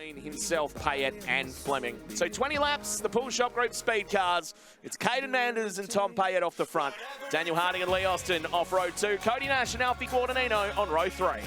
between himself, Payet and Fleming. So 20 laps, the Pool Shop Group Speedcars. It's Caden Manders and Tom Payet off the front. Daniel Harding and Lee Austin off row 2. Cody Nash and Alfie Guadagnino on row 3.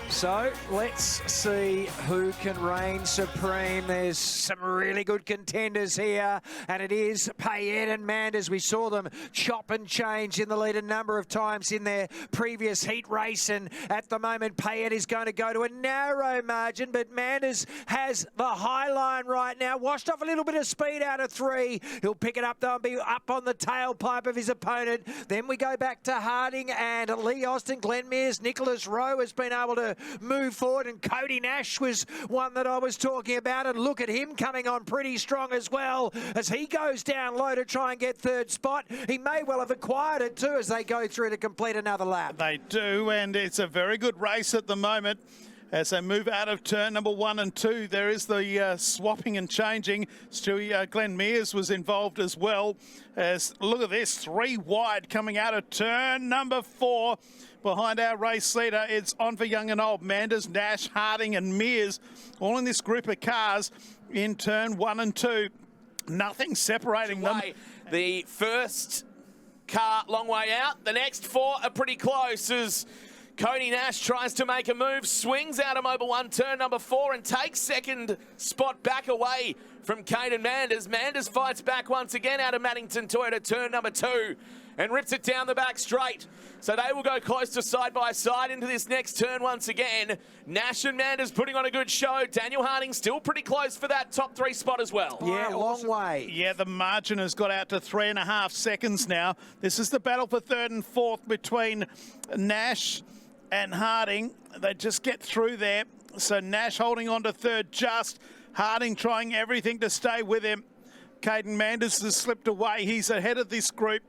So let's see who can reign supreme. There's some really good contenders here, and it is Payet and Manders. We saw them chop and change in the lead a number of times in their previous heat race, and at the moment Payet is going to go to a narrow margin, but Manders has the high line right now. Washed off a little bit of speed out of 3. He'll pick it up though and be up on the tailpipe of his opponent. Then we go back to Harding and Lee Austin. Glenn Mears, Nicholas Rowe has been able to move forward, and Cody Nash was one that I was talking about, and look at him coming on pretty strong as well as he goes down low to try and get third spot. He may well have acquired it too as they go through to complete another lap. They do, and it's a very good race at the moment. As they move out of turn number 1 and 2, there is the swapping and changing. Stewie, Glenn Mears was involved as well. As look at this, 3 wide coming out of turn number 4. Behind our race leader, it's on for young and old. Manders, Nash, Harding and Mears, all in this group of cars in turn 1 and 2. Nothing separating them. The first car long way out. The next 4 are pretty close as Cody Nash tries to make a move, swings out of Mobile 1, turn number 4, and takes second spot back away from Caden Manders. Manders fights back once again out of Maddington Toyota, turn number 2, and rips it down the back straight. So they will go close to side by side into this next turn once again. Nash and Manders putting on a good show. Daniel Harding still pretty close for that top 3 spot as well. Yeah, a long way. Yeah, the margin has got out to 3.5 seconds now. This is the battle for 3rd and 4th between Nash and Harding. They just get through there. So Nash holding on to 3rd just. Harding trying everything to stay with him. Caden Manders has slipped away. He's ahead of this group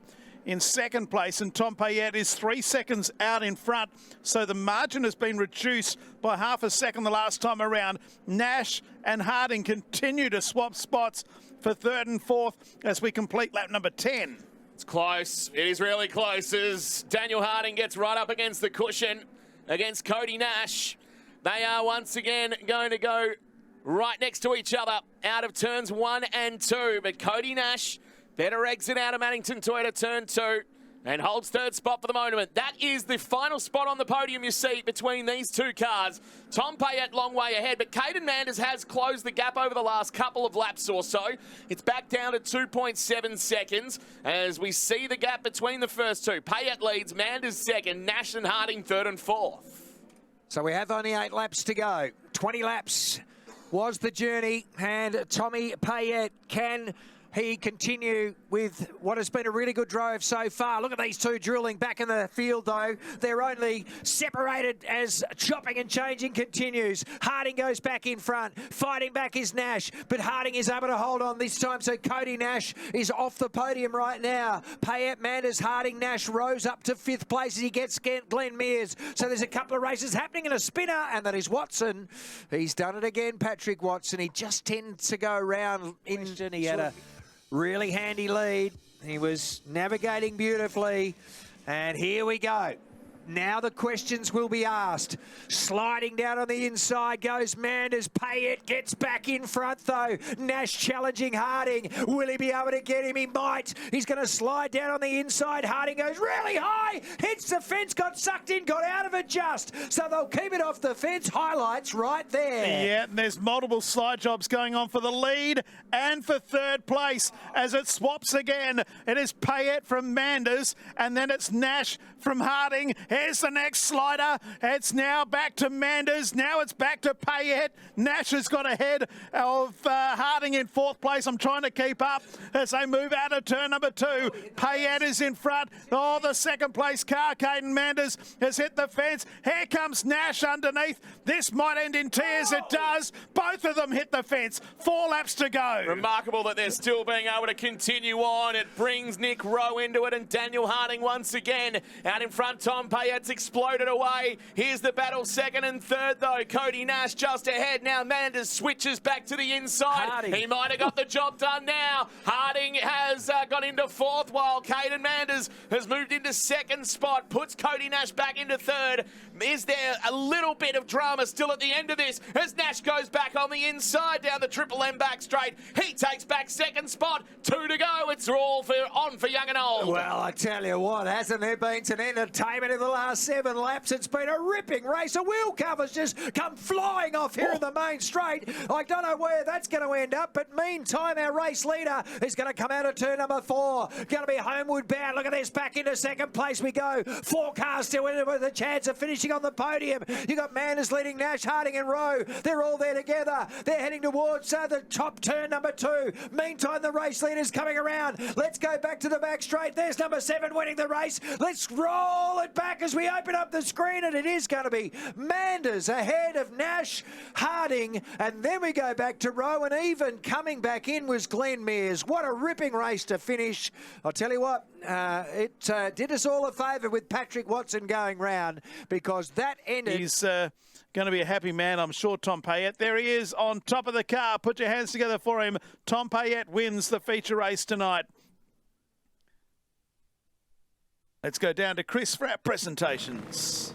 in 2nd place, and Tom Payet is 3 seconds out in front. So the margin has been reduced by half a second the last time around. Nash and Harding continue to swap spots for 3rd and 4th as we complete lap number 10. It's close. It is really close as Daniel Harding gets right up against the cushion against Cody Nash. They are once again going to go right next to each other out of turns 1 and 2. But Cody Nash better exit out of Maddington Toyota turn 2 and holds 3rd spot for the moment. That is the final spot on the podium you see between these 2 cars. Tom Payet long way ahead, but Caden Manders has closed the gap over the last couple of laps or so. It's back down to 2.7 seconds as we see the gap between the first 2. Payet leads, Manders 2nd, Nash and Harding 3rd and 4th. So we have only 8 laps to go. 20 laps was the journey, and Tommy Payet, can he continue with what has been a really good drive so far? Look at these 2 drilling back in the field though. They're only separated as chopping and changing continues. Harding goes back in front. Fighting back is Nash, but Harding is able to hold on this time, so Cody Nash is off the podium right now. Payet, Manders, Harding, Nash rose up to 5th place as he gets Glenn Mears. So there's a couple of races happening in a spinner, and that is Watson. He's done it again, Patrick Watson. He just tends to go round in. He had a really handy lead. He was navigating beautifully. And here we go. Now the questions will be asked. Sliding down on the inside goes Manders. Payet gets back in front though. Nash challenging Harding. Will he be able to get him? He might. He's going to slide down on the inside. Harding goes really high. Hits the fence, got sucked in, got out of it just. So they'll keep it off the fence. Highlights right there. Yeah, there's multiple slide jobs going on for the lead and for 3rd place as it swaps again. It is Payet from Manders, and then it's Nash from Harding. Here's the next slider. It's now back to Manders. Now it's back to Payet. Nash has got ahead of Harding in 4th place. I'm trying to keep up as they move out of turn number 2. Payet is in front. Oh, the 2nd place car, Caden Manders, has hit the fence. Here comes Nash underneath. This might end in tears. It does. Both of them hit the fence. 4 laps to go. Remarkable that they're still being able to continue on. It brings Nick Rowe into it, and Daniel Harding once again out in front. Tom Payet Payette's exploded away. Here's the battle second and third, though. Cody Nash just ahead. Now Manders switches back to the inside. Harding. He might have got the job done now. Harding has got into fourth, while Caden Manders has moved into second spot. Puts Cody Nash back into third. Is there a little bit of drama still at the end of this as Nash goes back on the inside down the Triple M back straight? He takes back second spot. 2 to go. It's all on for young and old. Well, I tell you what, hasn't there been some entertainment in the last 7 laps? It's been a ripping race. A wheel cover's just come flying off here in the main straight. I don't know where that's going to end up, but meantime, our race leader is going to come out of turn number 4. Going to be homeward bound. Look at this, back into second place we go. 4 cars still in it with a chance of finishing on the podium. You got Manders leading Nash, Harding and Rowe. They're all there together. They're heading towards the top turn number 2. Meantime, the race leader's coming around. Let's go back to the back straight. There's number 7 winning the race. Let's roll it back as we open up the screen, and it is going to be Manders ahead of Nash, Harding, and then we go back to Rowe, and even coming back in was Glenn Mears. What a ripping race to finish. I'll tell you what, it did us all a favour with Patrick Watson going round, because that ended... He's going to be a happy man, I'm sure, Tom Payette. There he is on top of the car. Put your hands together for him. Tom Payette wins the feature race tonight. Let's go down to Chris for our presentations.